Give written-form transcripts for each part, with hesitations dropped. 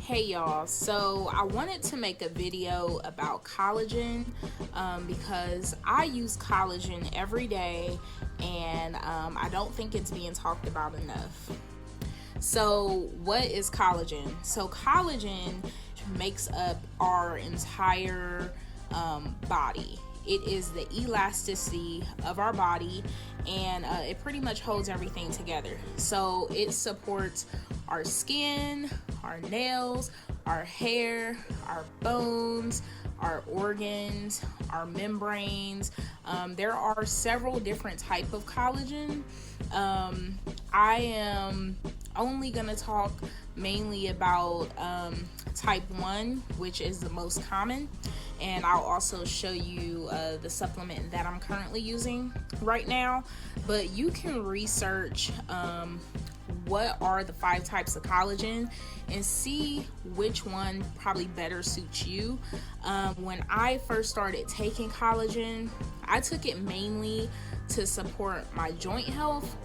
Hey y'all, so I wanted to make a video about collagen because I use collagen every day and I don't think it's being talked about enough. So what is collagen? So collagen makes up our entire body. It is the elasticity of our body, and it pretty much holds everything together. So it supports our skin, our nails, our hair, our bones, our organs, our membranes. There are several different types of collagen. I am only going to talk mainly about type 1, which is the most common, and I'll also show you the supplement that I'm currently using right now. But you can research what are the 5 types of collagen and see which one probably better suits you. When I first started taking collagen, I took it mainly to support my joint health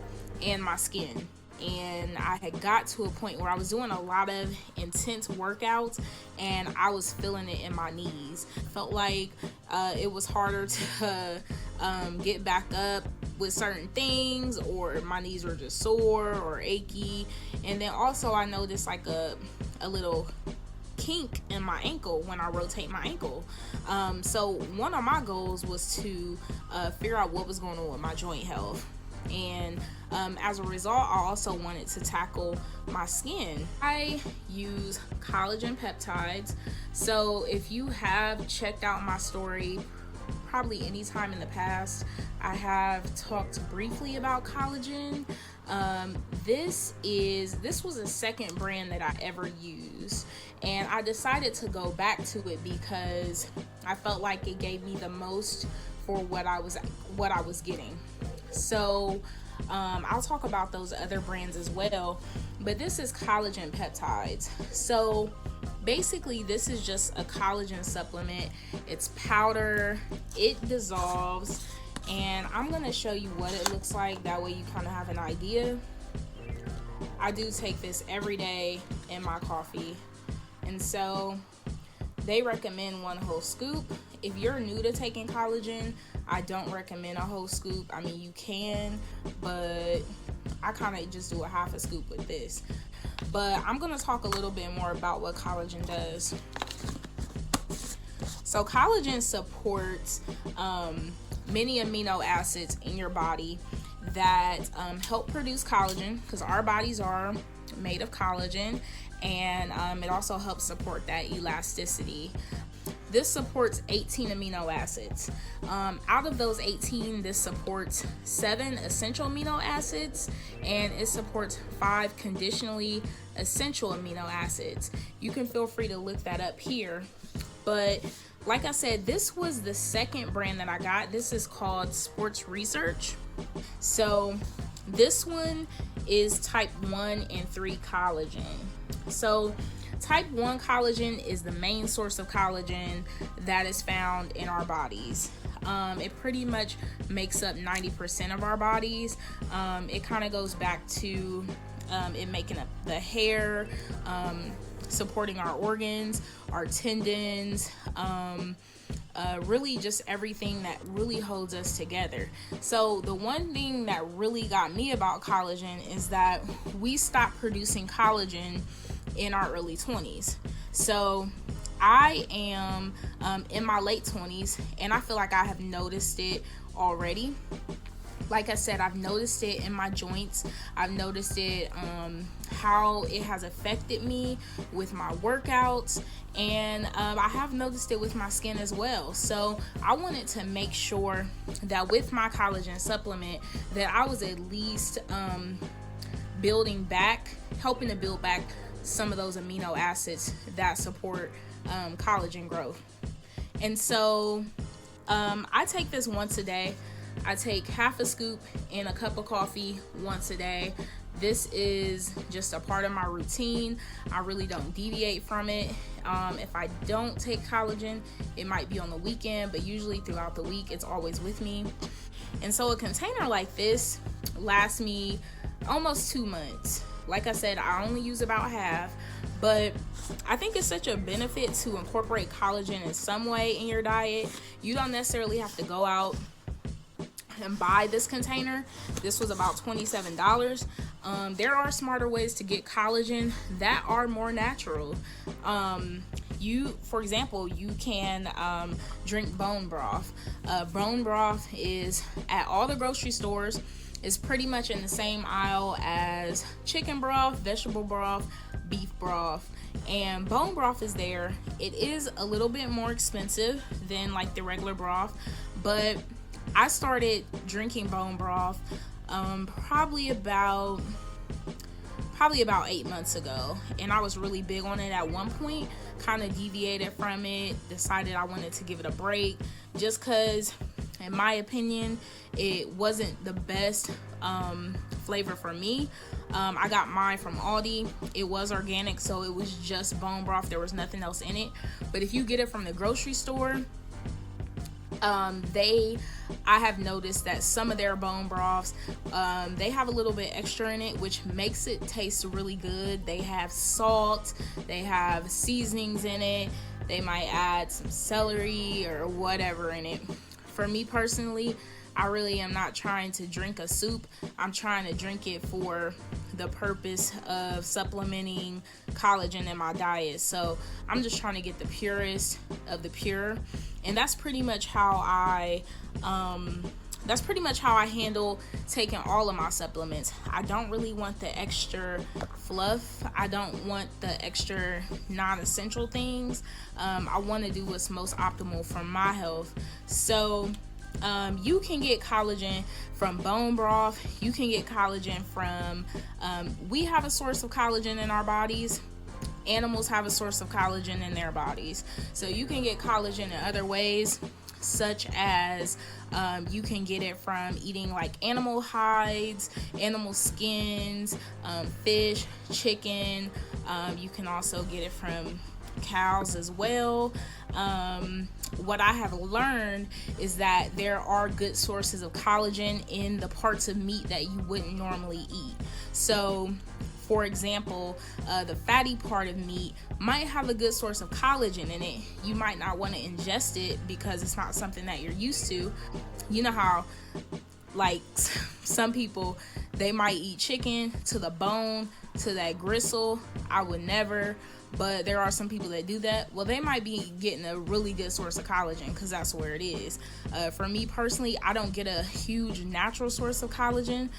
and my skin. And I had got to a point where I was doing a lot of intense workouts and I was feeling it in my knees. Felt like it was harder to get back up with certain things, or my knees were just sore or achy. And then also I noticed like a little kink in my ankle when I rotate my ankle. So one of my goals was to figure out what was going on with my joint health. And as a result, I also wanted to tackle my skin. I use collagen peptides. So if you have checked out my story probably any time in the past, I have talked briefly about collagen. This was the second brand that I ever used, and I decided to go back to it because I felt like it gave me the most for what I was getting. So I'll talk about those other brands as well, but this is collagen peptides. So basically this is just a collagen supplement. It's powder, it dissolves, and I'm going to show you what it looks like. That way you kind of have an idea. I do take this every day in my coffee, and so they recommend 1 whole scoop. If you're new to taking collagen, I don't recommend a whole scoop. I mean, you can, but I kind of just do a half a scoop with this. But I'm going to talk a little bit more about what collagen does. So collagen supports many amino acids in your body that help produce collagen, because our bodies are made of collagen, and it also helps support that elasticity. This supports 18 amino acids. Out of those 18, this supports 7 essential amino acids, and it supports 5 conditionally essential amino acids. You can feel free to look that up here. But like I said, this was the second brand that I got. This is called Sports Research. So this one is type 1 and 3 collagen. So type 1 collagen is the main source of collagen that is found in our bodies. It pretty much makes up 90% of our bodies. It kind of goes back to it making up the hair, supporting our organs, our tendons, really just everything that really holds us together. So the one thing that really got me about collagen is that we stopped producing collagen in our early 20s. So I am in my late 20s, and I feel like I have noticed it already. Like I said, I've noticed it in my joints. I've noticed it how it has affected me with my workouts, and I have noticed it with my skin as well. So I wanted to make sure that with my collagen supplement that I was at least helping to build back some of those amino acids that support collagen growth. And so I take this once a day. I take half a scoop in a cup of coffee once a day. This is just a part of my routine. I really don't deviate from it. If I don't take collagen, it might be on the weekend, but usually throughout the week, it's always with me. And so a container like this lasts me almost 2 months. Like I said, I only use about half, But I think it's such a benefit to incorporate collagen in some way in your diet. You don't necessarily have to go out and buy this container. This was about $27. There are smarter ways to get collagen that are more natural. For example, you can drink bone broth. Bone broth is at all the grocery stores. It's pretty much in the same aisle as chicken broth, vegetable broth, beef broth, and bone broth is there. It is a little bit more expensive than like the regular broth, but I started drinking bone broth probably about 8 months ago, and I was really big on it at one point, kind of deviated from it, decided I wanted to give it a break just because, in my opinion, it wasn't the best flavor for me. I got mine from Aldi. It was organic, so it was just bone broth. There was nothing else in it. But if you get it from the grocery store, I have noticed that some of their bone broths, they have a little bit extra in it, which makes it taste really good. They have salt, they have seasonings in it, they might add some celery or whatever in it. For me personally, I really am not trying to drink a soup. I'm trying to drink it for the purpose of supplementing collagen in my diet. So I'm just trying to get the purest of the pure, and that's pretty much how I handle taking all of my supplements. I don't really want the extra fluff. I don't want the extra non-essential things. I want to do what's most optimal for my health. So you can get collagen from bone broth. You can get collagen from, we have a source of collagen in our bodies. Animals have a source of collagen in their bodies. So you can get collagen in other ways, such as you can get it from eating like animal hides, animal skins, fish, chicken. You can also get it from cows as well. What I have learned is that there are good sources of collagen in the parts of meat that you wouldn't normally eat. So for example, the fatty part of meat might have a good source of collagen in it. You might not want to ingest it because it's not something that you're used to. You know how like some people, they might eat chicken to the bone, to that gristle. I would never. But there are some people that do that. Well, they might be getting a really good source of collagen because that's where it is. For me personally, I don't get a huge natural source of collagen.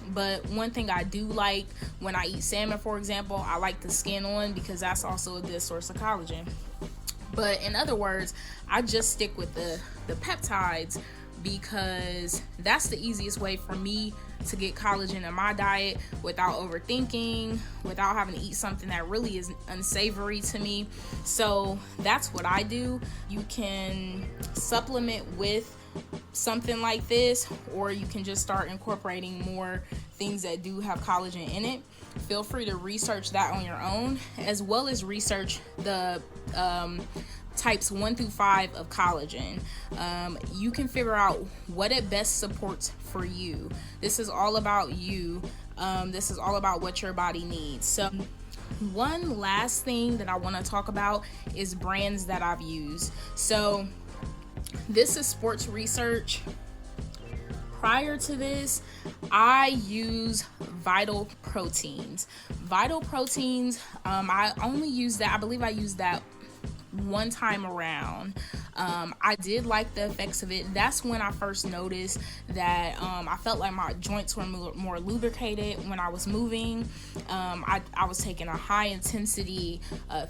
But one thing I do like when I eat salmon, for example, I like the skin on because that's also a good source of collagen. But in other words, I just stick with the peptides because that's the easiest way for me to get collagen in my diet without overthinking, without having to eat something that really is unsavory to me. So that's what I do. You can supplement with something like this, or you can just start incorporating more things that do have collagen in it. Feel free to research that on your own, as well as research the types 1 through 5 of collagen. You can figure out what it best supports for you. This is all about you. This is all about what your body needs. So one last thing that I want to talk about is brands that I've used. So this is sports research. Prior to this, I use Vital Proteins. Vital Proteins, I only use that, I believe I used that one time around. I did like the effects of it. That's when I first noticed that I felt like my joints were more lubricated when I was moving. I was taking a high intensity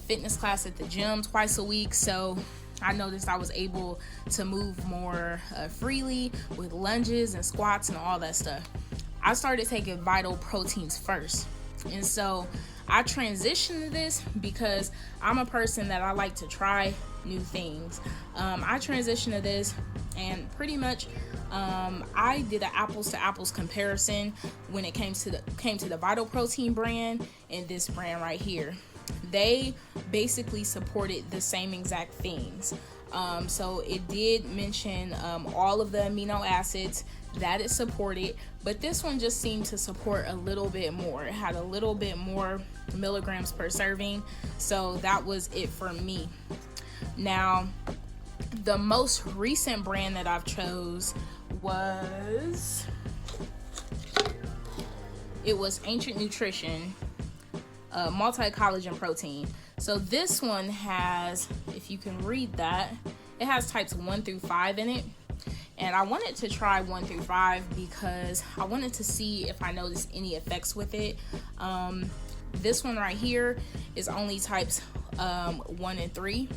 fitness class at the gym twice a week, so I noticed I was able to move more freely with lunges and squats and all that stuff. I started taking Vital Proteins first, and so I transitioned to this because I'm a person that I like to try new things. I transitioned to this, and pretty much I did an apples to apples comparison when it came to the Vital Protein brand and this brand right here. They basically supported the same exact things. So it did mention all of the amino acids that it supported, but this one just seemed to support a little bit more. It had a little bit more milligrams per serving, so that was it for me. Now, the most recent brand that I've chose was Ancient Nutrition multi-collagen protein. So this one has, if you can read that, it has types 1 through 5 in it. And I wanted to try 1 through 5 because I wanted to see if I noticed any effects with it. This one right here is only types 1 and 3.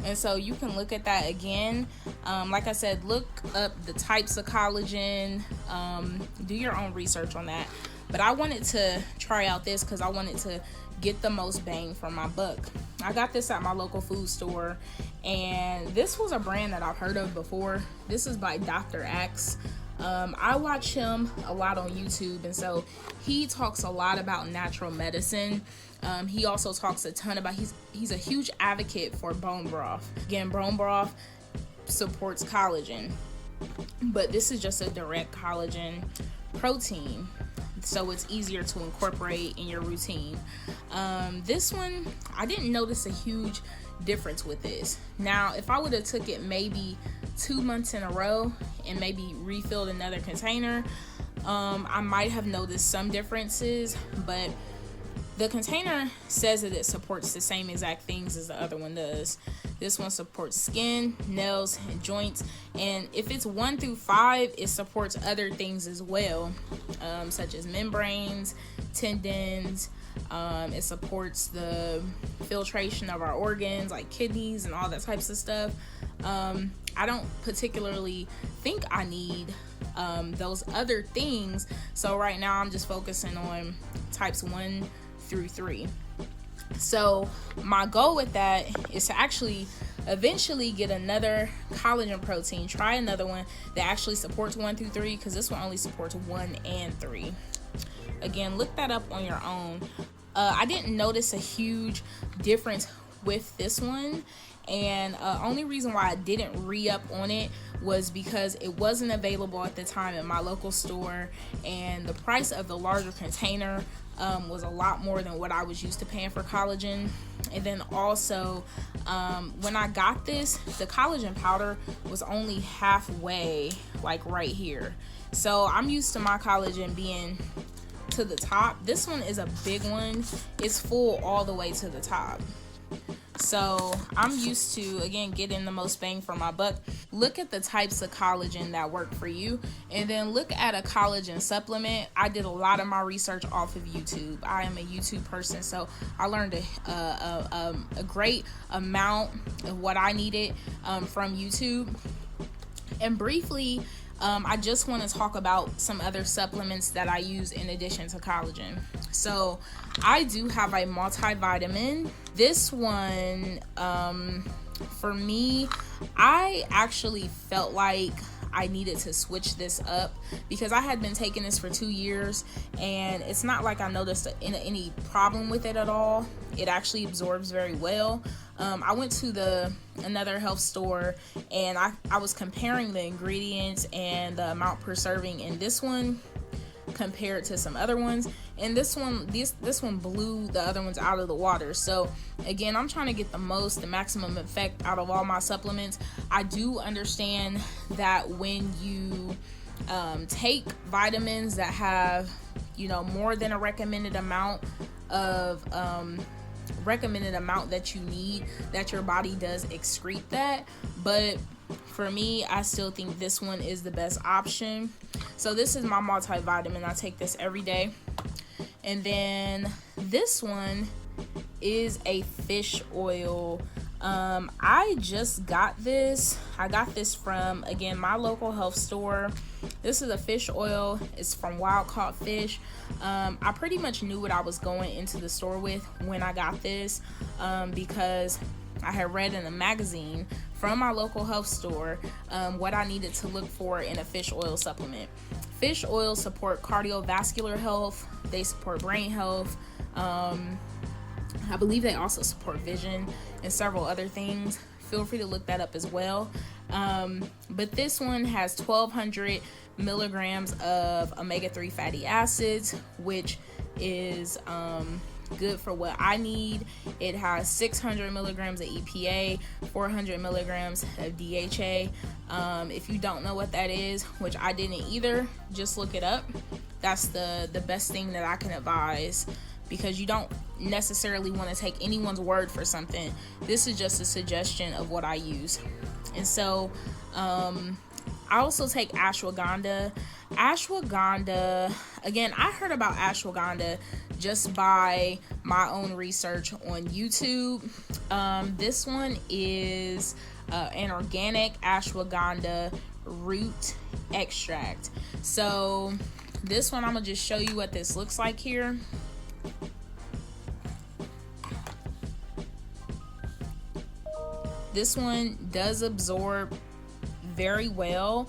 And so you can look at that again. Like I said, look up the types of collagen, do your own research on that. But I wanted to try out this because I wanted to get the most bang for my buck. I got this at my local food store, and this was a brand that I've heard of before. This is by Dr. Axe. I watch him a lot on YouTube, and so he talks a lot about natural medicine. He also talks a ton about, he's a huge advocate for bone broth. Again, bone broth supports collagen, but this is just a direct collagen protein, so it's easier to incorporate in your routine. This one, I didn't notice a huge difference with this. Now, if I would have took it maybe 2 months in a row and maybe refilled another container, I might have noticed some differences, but the container says that it supports the same exact things as the other one does. This one supports skin, nails, and joints. And if it's 1 through 5, it supports other things as well, such as membranes, tendons. It supports the filtration of our organs, like kidneys and all that types of stuff. I don't particularly think I need those other things. So right now I'm just focusing on types 1 through 3. So my goal with that is to actually eventually get another collagen protein, try another one that actually supports 1 through 3, because this one only supports 1 and 3. Again, look that up on your own. I didn't notice a huge difference with this one, and only reason why I didn't re-up on it was because it wasn't available at the time at my local store, and the price of the larger container was a lot more than what I was used to paying for collagen. And then also, when I got this, the collagen powder was only halfway, like right here. So I'm used to my collagen being to the top. This one is a big one. It's full all the way to the top. So I'm used to, again, getting the most bang for my buck. Look at the types of collagen that work for you, and then look at a collagen supplement. I did a lot of my research off of YouTube. I am a YouTube person, so I learned a great amount of what I needed from YouTube. And briefly, I just want to talk about some other supplements that I use in addition to collagen. So I do have a multivitamin. This one, for me, I actually felt like I needed to switch this up because I had been taking this for 2 years, and it's not like I noticed any problem with it at all. It actually absorbs very well. I went to another health store, and I was comparing the ingredients and the amount per serving in this one compared to some other ones, and this one blew the other ones out of the water. So again, I'm trying to get the maximum effect out of all my supplements. I do understand that when you take vitamins that have, more than a recommended amount that you need, that your body does excrete that. But for me, I still think this one is the best option. So this is my multivitamin. I take this every day. And then this one is a fish oil. I just got this. I got this from, again, my local health store. This is a fish oil. It's from wild caught fish. I pretty much knew what I was going into the store with when I got this, because I had read in a magazine from my local health store what I needed to look for in a fish oil supplement. Fish oils support cardiovascular health. They support brain health. I believe they also support vision and several other things. feel free to look that up as well. But this one has 1,200 milligrams of omega-3 fatty acids, which is good for what I need. It has 600 milligrams of EPA, 400 milligrams of DHA. If you don't know what that is, which I didn't either, just look it up. That's the best thing that I can advise, because you don't necessarily want to take anyone's word for something. This is just a suggestion of what I use. And so I also take ashwagandha. Ashwagandha, again, I heard about ashwagandha just by my own research on YouTube. This one is an organic ashwagandha root extract. So this one, I'm gonna just show you what this looks like here. This one does absorb very well.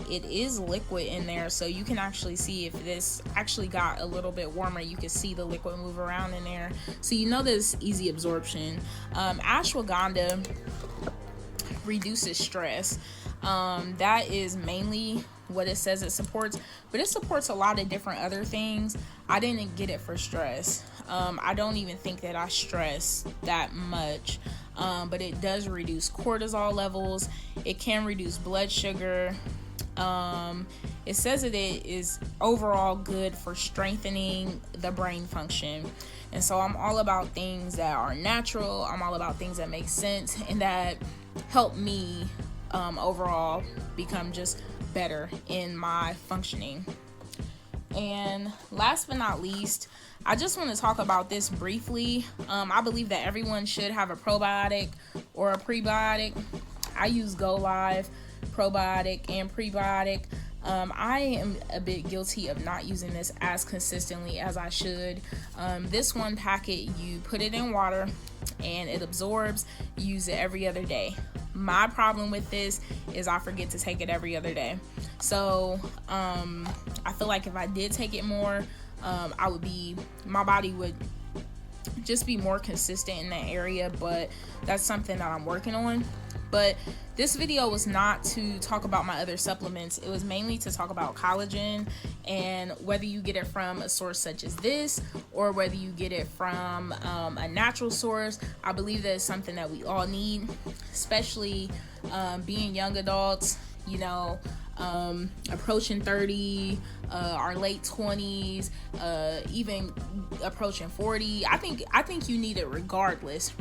It is liquid in there, so you can actually see if this actually got a little bit warmer, you can see the liquid move around in there, so you know there's easy absorption. Ashwagandha reduces stress. That is mainly what it says it supports, but it supports a lot of different other things. I didn't get it for stress. I don't even think that I stress that much. But it does reduce cortisol levels. It can reduce blood sugar. It says that it is overall good for strengthening the brain function. And so I'm all about things that are natural. I'm all about things that make sense and that help me overall become just better in my functioning. And last but not least, I just want to talk about this briefly. I believe that everyone should have a probiotic or a prebiotic. I use Go Live probiotic and prebiotic. I am a bit guilty of not using this as consistently as I should. This one packet, you put it in water and it absorbs. You use it every other day. My problem with this is I forget to take it every other day. So I feel like if I did take it more, my body would just be more consistent in that area, but that's something that I'm working on. But this video was not to talk about my other supplements. It was mainly to talk about collagen, and whether you get it from a source such as this or whether you get it from a natural source, I believe that it's something that we all need, especially being young adults, you know, approaching 30, our late 20s, even approaching 40. I think you need it regardless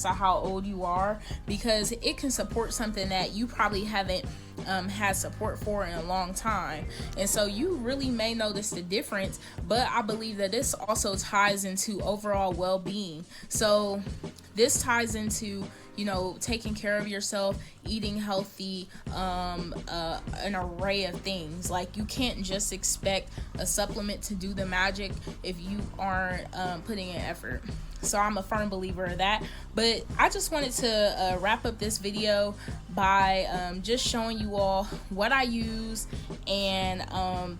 of how old you are, because it can support something that you probably haven't had support for in a long time. And so you really may notice the difference, but I believe that this also ties into overall well-being. So this ties into, you know, taking care of yourself, eating healthy, an array of things. Like, you can't just expect a supplement to do the magic if you aren't putting in effort. So I'm a firm believer of that. But I just wanted to wrap up this video by just showing you all what I use, and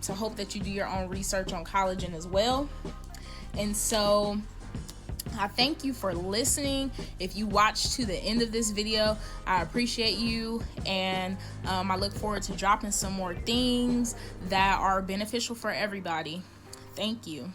to hope that you do your own research on collagen as well. And so I thank you for listening. If you watched to the end of this video, I appreciate you, and I look forward to dropping some more things that are beneficial for everybody. Thank you.